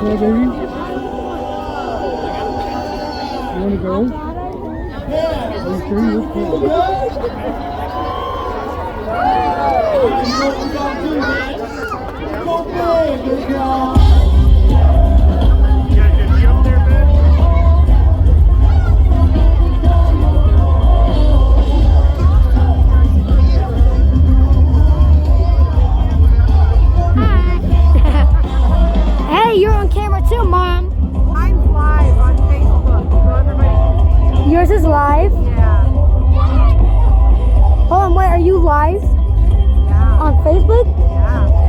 Well, baby, you want to go? Are you sure you're cool? Hey, you're on camera too, Mom. I'm live on Facebook, so everybody. Yours is live. Yeah. Hold on, wait, are you live Yeah. on Facebook? Yeah.